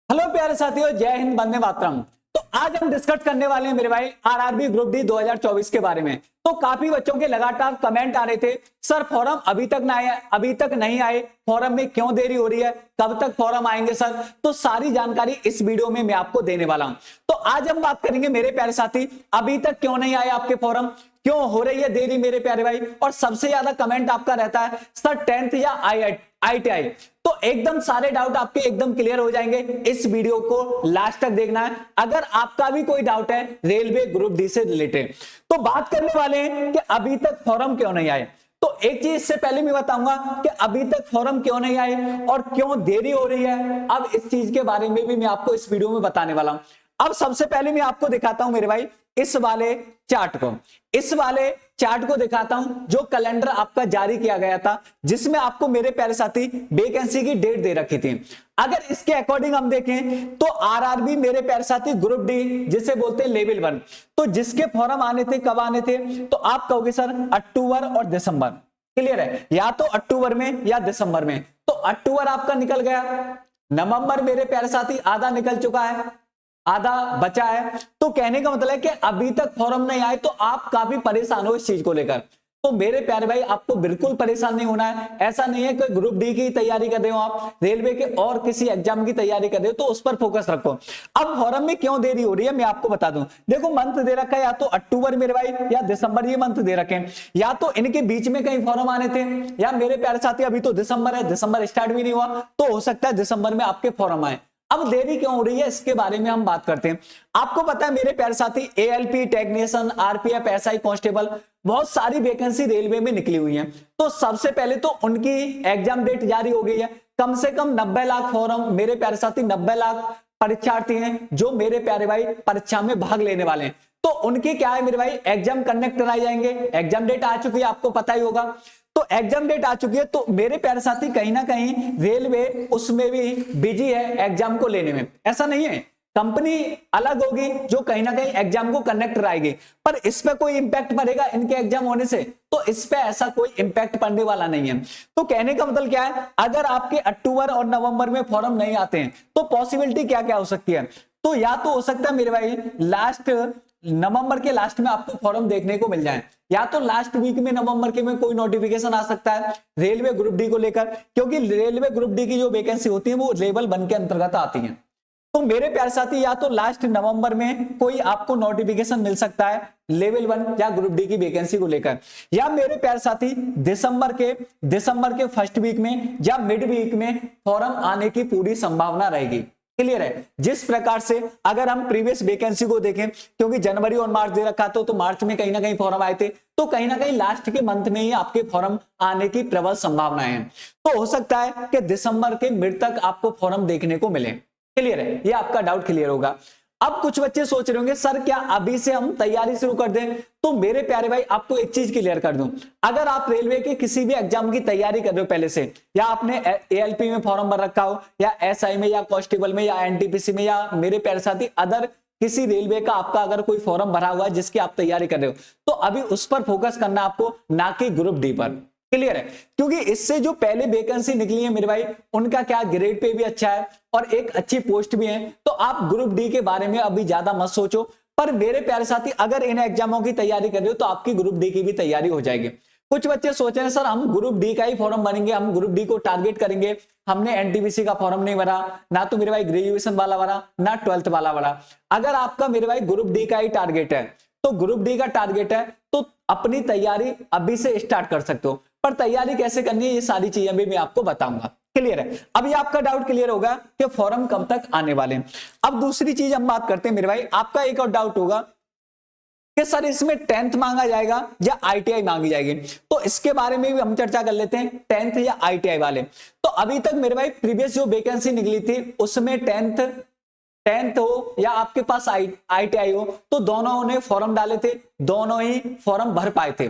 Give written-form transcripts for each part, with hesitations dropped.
Hello प्यारे साथियों, जय हिंद, वंदे मातरम। तो आज हम डिस्कस करने वाले हैं मेरे भाई आरआरबी ग्रुप डी 2024 के बारे में। तो काफी बच्चों के लगातार कमेंट आ रहे थे, सर फॉर्म अभी तक नहीं आए, फॉर्म में क्यों देरी हो रही है, कब तक फॉर्म आएंगे सर। तो सारी जानकारी इस वीडियो में मैं आपको देने वाला हूं। तो आज हम बात करेंगे मेरे प्यारे साथी, अभी तक क्यों नहीं आए आपके फॉर्म, क्यों हो रही है देरी मेरे प्यारे भाई। और सबसे ज्यादा कमेंट आपका रहता है सर 10th या IITI। तो एकदम सारे डाउट आपके एकदम क्लियर हो जाएंगे, इस वीडियो को लास्ट तक देखना है। अगर आपका भी कोई डाउट है रेलवे ग्रुप डी से रिलेटेड, तो बात करने वाले हैं कि अभी तक फॉर्म क्यों नहीं आए। तो एक चीज इससे पहले मैं बताऊंगा कि अभी तक फॉर्म क्यों नहीं आए और क्यों देरी हो रही है। अब इस चीज के बारे में भी मैं आपको इस वीडियो में बताने वाला हूं। अब सबसे पहले मैं आपको दिखाता हूं मेरे भाई इस वाले चार्ट को दिखाता हूं, जो कैलेंडर आपका जारी किया गया था, जिसमें आपको मेरे प्यारे साथी वैकेंसी की डेट दे रखी थी। अगर इसके अकॉर्डिंग हम देखें तो आरआरबी मेरे प्यारे साथी ग्रुप डी, जिसे बोलते हैं लेवल 1, तो जिसके फॉर्म आने थे, कब आने थे, तो आप कहोगे सर अक्टूबर और दिसंबर। क्लियर है, या तो अक्टूबर में या दिसंबर में। तो अक्टूबर आपका निकल गया, नवंबर मेरे प्यारे साथी आधा निकल चुका है, आधा बचा है। तो कहने का मतलब है कि अभी तक फॉर्म नहीं आए, तो आप काफी परेशान हो इस चीज को लेकर। तो मेरे प्यारे भाई आपको बिल्कुल परेशान नहीं होना है। ऐसा नहीं है कि ग्रुप डी की तैयारी कर रहे हो आप, रेलवे के और किसी एग्जाम की तैयारी कर रहे हो, तो उस पर फोकस रखो। अब फॉर्म में क्यों देरी हो रही है मैं आपको बता दूं। देखो मंथ दे रखा है, या तो अक्टूबर मेरे भाई या दिसंबर, ये मंथ दे रखे हैं, या तो इनके बीच में कहीं फॉर्म आने थे, या मेरे प्यारे साथी अभी तो दिसंबर है, दिसंबर स्टार्ट भी नहीं हुआ, तो हो सकता है दिसंबर में आपके फॉर्म आए। अब देरी क्यों हो रही है इसके बारे में हम बात करते हैं। आपको पता है मेरे प्यारे साथी ALP technician, RPF, SI constable, बहुत सारी वैकेंसी रेलवे में निकली हुई है। तो सबसे पहले तो उनकी एग्जाम डेट जारी हो गई है। कम से कम 90 लाख फॉर्म मेरे प्यारे साथी, 90 लाख परीक्षार्थी हैं जो मेरे प्यारे भाई परीक्षा में भाग लेने वाले हैं। तो उनके क्या है मेरे भाई, एग्जाम कंडक्ट कराए जाएंगे। एग्जाम डेट आ चुकी है, आपको पता ही होगा। तो एग्जाम डेट आ चुकी है, तो मेरे प्यारे साथी कहीं ना कहीं रेलवे उसमें भी बिजी है एग्जाम को लेने में। ऐसा नहीं है, कंपनी अलग होगी जो कहीं ना कहीं एग्जाम को कंडक्ट कराएगी, पर इस पे कोई इंपैक्ट पड़ेगा इनके एग्जाम होने से, तो इस पे ऐसा कोई इंपैक्ट पड़ने वाला नहीं है। तो कहने का मतलब क्या है, अगर आपके अक्टूबर और नवंबर में फॉर्म नहीं आते हैं तो पॉसिबिलिटी क्या क्या हो सकती है। तो या तो हो सकता है मेरे भाई लास्ट नवंबर के लास्ट में आपको फॉर्म देखने को मिल जाए, या तो लास्ट वीक में नवंबर के में कोई नोटिफिकेशन आ सकता है रेलवे ग्रुप डी को लेकर, क्योंकि रेलवे ग्रुप डी की जो वैकेंसी होती है वो लेवल 1 के अंतर्गत आती है। तो मेरे प्यारे साथी या तो लास्ट नवंबर में कोई आपको नोटिफिकेशन मिल सकता है लेवल 1 या ग्रुप डी की वैकेंसी को लेकर, या मेरे प्यारे साथी दिसंबर के फर्स्ट वीक में या मिड वीक में फॉर्म आने की पूरी संभावना रहेगी। क्लियर है। जिस प्रकार से अगर हम प्रीवियस वैकेंसी को देखें, क्योंकि जनवरी और मार्च दे रखा था, तो मार्च में कहीं ना कहीं फॉर्म आए थे, तो कहीं ना कहीं लास्ट के मंथ में ही आपके फॉर्म आने की प्रबल संभावनाएं हैं। तो हो सकता है कि दिसंबर के मिड तक आपको फॉर्म देखने को मिले। क्लियर है, ये आपका डाउट क्लियर होगा। अब कुछ बच्चे सोच रहे होंगे सर क्या अभी से हम तैयारी शुरू कर दें। तो मेरे प्यारे भाई आपको एक चीज क्लियर कर दूं, अगर आप रेलवे के किसी भी एग्जाम की तैयारी कर रहे हो पहले से, या आपने एएलपी में फॉर्म भर रखा हो, या एसआई में, या कांस्टेबल में, या एनटीपीसी में, या मेरे प्यारे साथी अदर किसी रेलवे का आपका अगर कोई फॉर्म भरा हुआ है जिसकी आप तैयारी कर रहे हो, तो अभी उस पर फोकस करना आपको, ना कि ग्रुप डी पर। क्लियर है, क्योंकि इससे जो पहले वैकेंसी निकली है मेरे भाई, उनका क्या ग्रेड पे भी अच्छा है और एक अच्छी पोस्ट भी है। तो आप ग्रुप डी के बारे में अभी ज्यादा मत सोचो। पर मेरे प्यारे साथी अगर इन एग्जामों की तैयारी कर रहे हो तो आपकी ग्रुप डी की भी तैयारी हो जाएगी। कुछ बच्चे सोच रहे हैं सर हम ग्रुप डी का ही फॉर्म भरेंगे, हम ग्रुप डी को टारगेट करेंगे, हमने एनटीपीसी का फॉर्म नहीं भरा, ना तो मेरे भाई ग्रेजुएशन वाला भरा, ना 12th वाला भरा। अगर आपका मेरे भाई ग्रुप डी का ही टारगेट है, तो ग्रुप डी का टारगेट है तो अपनी तैयारी अभी से स्टार्ट कर सकते हो। पर तैयारी कैसे करनी है ये सारी चीजें भी मैं आपको बताऊंगा। क्लियर है, अब ये आपका डाउट क्लियर होगा कि फॉर्म कब तक आने वाले हैं। अब दूसरी चीज हम बात करते हैं मेरे भाई, आपका एक और डाउट होगा कि सर इसमें 10th मांगा जाएगा या आईटीआई मांगी जाएगी। तो इसके बारे में भी हम चर्चा कर लेते हैं, 10th या आईटीआई वाले। तो अभी तक मेरे भाई प्रीवियस जो वैकेंसी निकली थी उसमें 10th हो या आपके पास आईटीआई हो, तो दोनों ने फॉर्म डाले थे, दोनों ही फॉर्म भर पाए थे।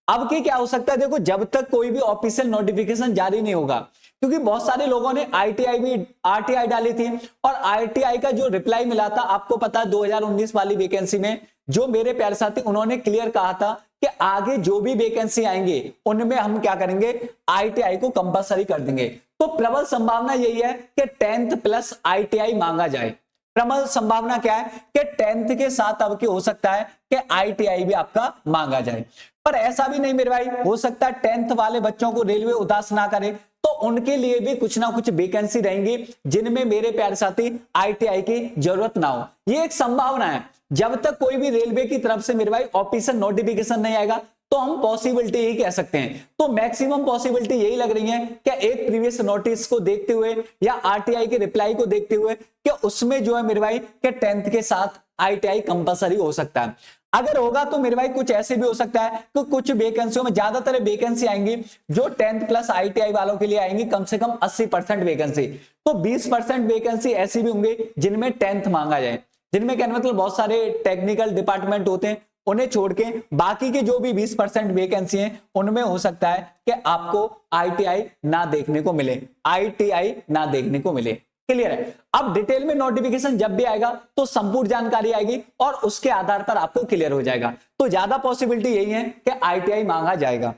अब की क्या हो सकता है, देखो जब तक कोई भी ऑफिशियल नोटिफिकेशन जारी नहीं होगा, क्योंकि बहुत सारे लोगों ने आरटीआई डाली थी, और आरटीआई का जो रिप्लाई मिला था आपको पता है 2019 वाली वैकेंसी में, जो मेरे प्यारे साथी उन्होंने क्लियर कहा था कि आगे जो भी वैकेंसी आएंगे उनमें हम क्या करेंगे, आईटीआई को कंपलसरी कर देंगे। तो प्रबल संभावना यही है कि 10th प्लस ITI मांगा जाए। प्रबल संभावना क्या है कि 10th के साथ अब की हो सकता है कि ITI भी आपका मांगा जाए। पर ऐसा भी नहीं मेरे भाई, हो सकता है 10th वाले बच्चों को रेलवे उदास ना करे, तो उनके लिए भी कुछ ना कुछ वैकेंसी रहेंगी जिनमें मेरे प्यारे साथी ITI की जरूरत ना हो। ये एक संभावना है। जब तक कोई भी रेलवे की तरफ से मेरे भाई ऑफिशियल नोटिफिकेशन नहीं आएगा तो हम पॉसिबिलिटी ही कह सकते हैं। तो मैक्सिमम पॉसिबिलिटी यही लग रही है कि एक प्रीवियस नोटिस को देखते हुए या RTI के रिप्लाई को देखते हुए कि उसमें जो है मेरे भाई कि 10th के साथ ITI कंपलसरी हो सकता है। अगर होगा तो मेरे भाई कुछ ऐसे भी हो सकता है कि कुछ वैकेंसियों में ज्यादातर वैकेंसी आएंगी जो 10th प्लस ITI वालों के लिए आएंगी, कम से कम 80% वैकेंसी। तो 20% वैकेंसी ऐसी भी होंगी जिनमें 10th मांगा जाए, जिनमें कहने मतलब बहुत सारे टेक्निकल डिपार्टमेंट होते हैं, उन्हें छोड़ के बाकी के जो भी 20% वैकेंसी हैं उनमें हो सकता है कि आपको ITI ना देखने को मिले, ITI ना देखने को मिले। क्लियर है? अब डिटेल में नोटिफिकेशन जब भी आएगा तो संपूर्ण जानकारी आएगी और उसके आधार पर आपको क्लियर हो जाएगा। तो ज्यादा पॉसिबिलिटी यही है कि ITI मांगा जाएगा।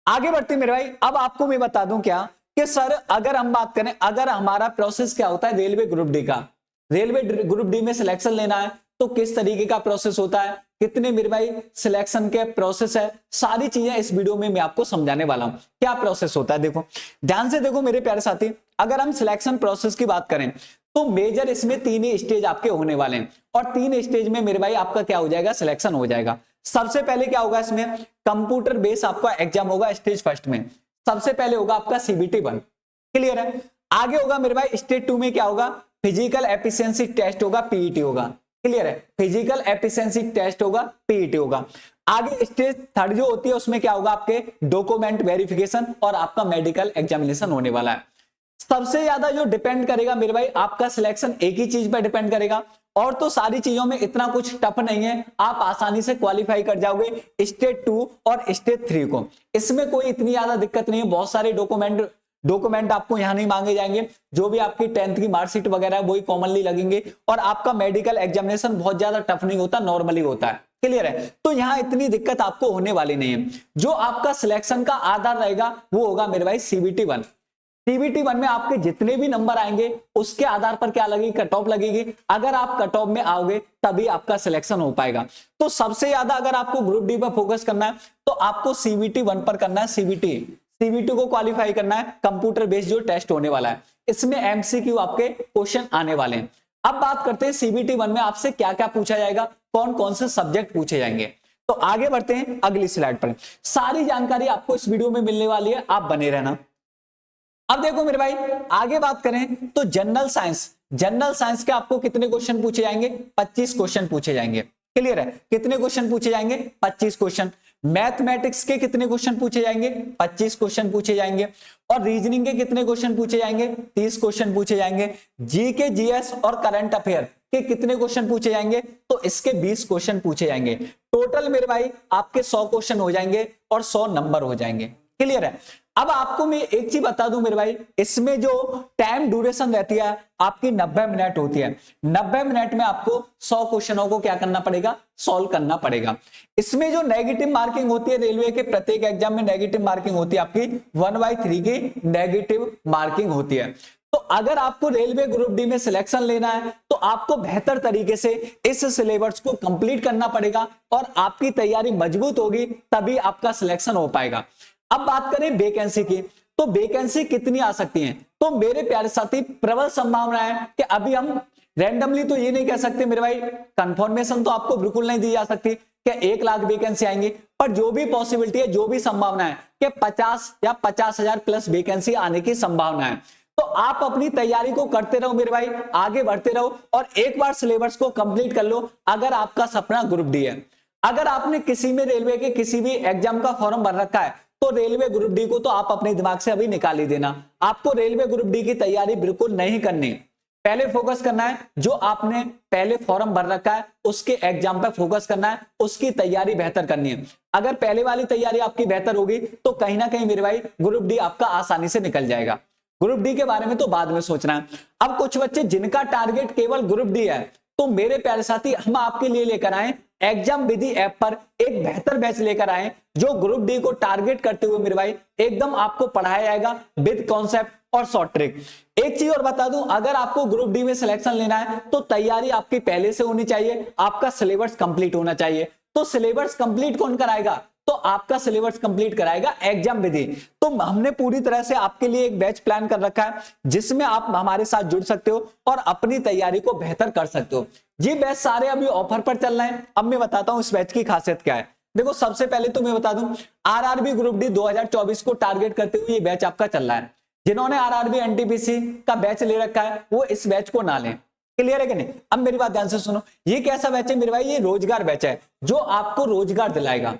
आगे बढ़ते मेरे भाई, अब आपको मैं बता दूं क्या कि सर अगर हम बात करें, अगर हमारा प्रोसेस क्या होता है रेलवे ग्रुप डी का, रेलवे ग्रुप डी में सिलेक्शन लेना है तो किस तरीके का प्रोसेस होता है, कितने मेरे भाई सिलेक्शन के प्रोसेस है, सारी चीजें इस वीडियो में मैं आपको समझाने वाला हूं क्या प्रोसेस होता है। देखो ध्यान से देखो मेरे प्यारे साथी, अगर हम सिलेक्शन प्रोसेस की बात करें तो मेजर इसमें 3 ही स्टेज आपके होने वाले हैं और 3 स्टेज में मेरे भाई आपका क्या हो जाएगा, सिलेक्शन हो जाएगा। सबसे पहले क्या होगा, इसमें कंप्यूटर बेस आपका एग्जाम होगा स्टेज फर्स्ट में। सबसे पहले होगा आपका CBT 1। क्लियर है? आगे होगा मेरे भाई स्टेज 2 में क्या होगा, फिजिकल एफिशिएंसी टेस्ट होगा, PET होगा। क्लियर है? फिजिकल एफिशिएंसी टेस्ट होगा, PET होगा। आगे स्टेज 3 जो होती है उसमें क्या होगा, आपके डॉक्यूमेंट वेरिफिकेशन और आपका मेडिकल एग्जामिनेशन होने वाला है। सबसे ज्यादा जो डिपेंड करेगा मेरे भाई आपका सिलेक्शन एक ही चीज पर डिपेंड करेगा, और तो सारी चीजों में इतना कुछ टफ नहीं है, आप आसानी से क्वालिफाई कर जाओगे स्टेज 2 और स्टेज 3 को। इसमें कोई इतनी ज्यादा दिक्कत नहीं है। बहुत सारे डॉक्यूमेंट आपको यहां नहीं मांगे जाएंगे, जो भी आपकी 10th की मार्कशीट वगैरह है वही कॉमनली लगेंगे, और आपका मेडिकल एग्जामिनेशन बहुत ज्यादा टफ नहीं होता, नॉर्मली होता है। क्लियर है? तो यहां इतनी दिक्कत आपको होने वाली नहीं है। जो आपका सिलेक्शन का आधार रहेगा वो होगा मेरे भाई CBT 1। CBT 1 में आपके जितने भी नंबर आएंगे उसके आधार पर क्या लगेगी, कट ऑफ लगेगी। अगर आप कट ऑफ में आओगे तभी आपका सिलेक्शन हो पाएगा। तो सबसे ज्यादा अगर आपको ग्रुप डी पर फोकस करना है तो आपको CBT 1 पर करना है। CBT को क्वालिफाई करना है, कंप्यूटर बेस्ड जो टेस्ट होने वाला है, इसमें MCQ आपके क्वेश्चन आने वाले हैं। अब बात करते हैं CBT 1 में आपसे क्या क्या पूछा जाएगा, कौन कौन से सब्जेक्ट पूछे जाएंगे। तो आगे बढ़ते हैं अगली स्लाइड पर। सारी जानकारी आपको इस वीडियो में मिलने वाली है, आप बने रहना। अब देखो मेरे भाई आगे बात करें तो जनरल साइंस के आपको कितने क्वेश्चन पूछे जाएंगे, 25 क्वेश्चन पूछे जाएंगे। क्लियर है? कितने क्वेश्चन पूछे जाएंगे, 25 क्वेश्चन। मैथमेटिक्स के कितने क्वेश्चन पूछे जाएंगे, 25 क्वेश्चन पूछे जाएंगे। और रीजनिंग के कितने क्वेश्चन पूछे जाएंगे, 30 क्वेश्चन पूछे जाएंगे। GK GS और करंट अफेयर के कितने क्वेश्चन पूछे जाएंगे, तो इसके 20 क्वेश्चन पूछे जाएंगे। टोटल मेरे भाई आपके 100 क्वेश्चन हो जाएंगे और 100 नंबर हो जाएंगे। क्लियर है? अब आपको मैं एक चीज बता दूं मेरे भाई, इसमें जो टाइम ड्यूरेशन रहती है आपकी 90 मिनट होती है। 90 मिनट में आपको 100 क्वेश्चनों को क्या करना पड़ेगा, सॉल्व करना पड़ेगा। इसमें जो नेगेटिव मार्किंग होती है, रेलवे के प्रत्येक एग्जाम में नेगेटिव मार्किंग होती है, आपकी 1/3 की नेगेटिव मार्किंग होती है। तो अगर आपको रेलवे ग्रुप डी में सिलेक्शन लेना है तो आपको बेहतर तरीके से इस सिलेबस को कंप्लीट करना पड़ेगा और आपकी तैयारी मजबूत होगी, तभी आपका सिलेक्शन हो पाएगा। अब बात करें वैकेंसी की, तो वैकेंसी कितनी आ सकती है, तो मेरे प्यारे साथी प्रबल संभावना है कि अभी हम रैंडमली तो ये नहीं कह सकते मेरे भाई, कंफर्मेशन तो आपको बिल्कुल नहीं दी जा सकती कि 1 लाख वैकेंसी आएंगी, पर जो भी पॉसिबिलिटी है, जो भी संभावना है कि 50 या 50,000 प्लस वैकेंसी आने की संभावना है। तो आप अपनी तैयारी को करते रहो मेरे भाई, आगे बढ़ते रहो और एक बार सिलेबस को कंप्लीट कर लो। अगर आपका सपना ग्रुप डी है, अगर आपने किसी में रेलवे के किसी भी एग्जाम का फॉर्म भर रखा है तो रेलवे ग्रुप डी को तो आप अपने दिमाग से अभी निकाल ही देना। आपको रेलवे ग्रुप डी की तैयारी बिल्कुल नहीं करनी, पहले फोकस करना है जो आपने पहले फॉर्म भर रखा है उसके एग्जाम पर फोकस करना है, उसकी तैयारी बेहतर करनी है। अगर पहले वाली तैयारी आपकी बेहतर होगी तो कहीं ना कहीं मेरे भाई ग्रुप डी आपका आसानी से निकल जाएगा। ग्रुप डी के बारे में तो बाद में सोचना है। अब कुछ बच्चे जिनका टारगेट केवल ग्रुप डी है, तो मेरे प्यारे साथी हम आपके लिए लेकर आए एग्जाम विधि ऐप पर एक बेहतर बैच लेकर आए जो ग्रुप डी को टारगेट करते हुए मेरे भाई एकदम आपको पढ़ाया जाएगा विद कॉन्सेप्ट, और शॉर्ट ट्रिक। एक चीज और बता दूं, अगर आपको ग्रुप डी में सिलेक्शन लेना है तो तैयारी आपकी पहले से होनी चाहिए, आपका सिलेबस कंप्लीट होना चाहिए। तो सिलेबस कंप्लीट कौन कराएगा? तो आपका सिलेबस कंप्लीट कराएगा एग्जाम विधि। तो हमने पूरी तरह से आपके लिए एक बैच प्लान कर रखा है जिसमें आप हमारे साथ जुड़ सकते हो और अपनी तैयारी को बेहतर कर सकते हो। ये बैच सारे अभी ऑफर पर चल रहे हैं। अब मैं बताता हूं इस बैच की खासियत क्या है। देखो, सबसे पहले तो मैं बता दूं, आरआरबी ग्रुप डी 2024 को टारगेट करते हुए ये बैच आपका चल रहा है। जिन्होंने आरआरबी एनटीपीसी का बैच ले रखा है वो इस बैच को ना लें। क्लियर है कि नहीं? अब मेरी बात ध्यान से सुनो, ये कैसा बैच है मेरे भाई? ये रोजगार बैच है जो आपको रोजगार दिलाएगा।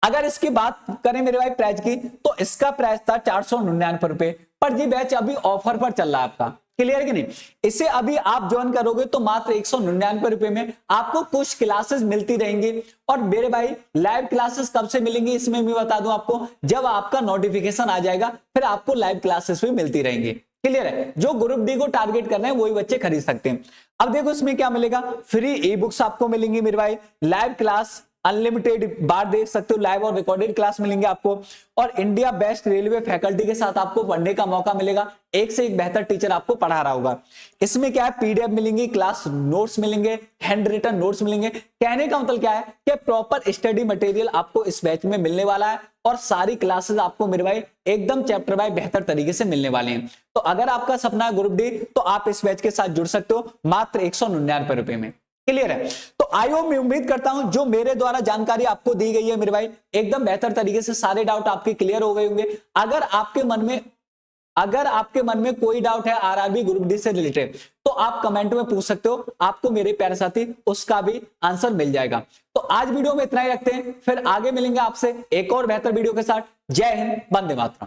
अगर इसकी बात करें मेरे भाई प्राइस की, तो इसका प्राइस था 499 रुपए, पर ये बैच अभी ऑफर पर चल रहा है आपका। क्लियर है कि नहीं? इसे अभी आप ज्वाइन करोगे तो मात्र 199 रुपए में आपको कुछ क्लासेस मिलती रहेंगी। और मेरे भाई लाइव क्लासेस कब से मिलेंगी इसमें मैं बता दूं आपको, जब आपका नोटिफिकेशन आ जाएगा फिर आपको लाइव क्लासेस भी मिलती रहेंगी। क्लियर है? जो ग्रुप डी को टारगेट कर रहे हैं वही बच्चे खरीद सकते हैं। अब देखो इसमें क्या मिलेगा, फ्री ई बुक्स आपको मिलेंगी मेरे भाई, लाइव क्लास अनलिमिटेड बार देख सकते हो, लाइव और रिकॉर्डेड क्लास मिलेंगे आपको, और इंडिया बेस्ट रेलवे फैकल्टी के साथ आपको पढ़ने का मौका मिलेगा। एक से एक बेहतर टीचर आपको पढ़ा रहा होगा। इसमें क्या है, पीडीएफ मिलेंगी, क्लास नोट्स मिलेंगे, हैंड रिटन नोट्स मिलेंगे। कहने का मतलब क्या है कि प्रॉपर स्टडी मटेरियल आपको इस बैच में मिलने वाला है और सारी क्लासेस आपको मेरे भाई एकदम चैप्टर बाय बेहतर तरीके से मिलने वाले हैं। तो अगर आपका सपना है ग्रुप डी तो आप इस बैच के साथ जुड़ सकते हो मात्र 199 रुपए में। क्लियर है? तो आई होप, मैं उम्मीद करता हूं जो मेरे द्वारा जानकारी आपको दी गई है मेरे भाई एकदम बेहतर तरीके से सारे डाउट आपके क्लियर हो गए होंगे। अगर आपके मन में कोई डाउट है आरआरबी ग्रुप डी से रिलेटेड तो आप कमेंट में पूछ सकते हो, आपको मेरे प्यारे साथी उसका भी आंसर मिल जाएगा। तो आज वीडियो में इतना ही रखते हैं, फिर आगे मिलेंगे आपसे एक और बेहतर वीडियो के साथ। जय हिंद, वंदे मातरम।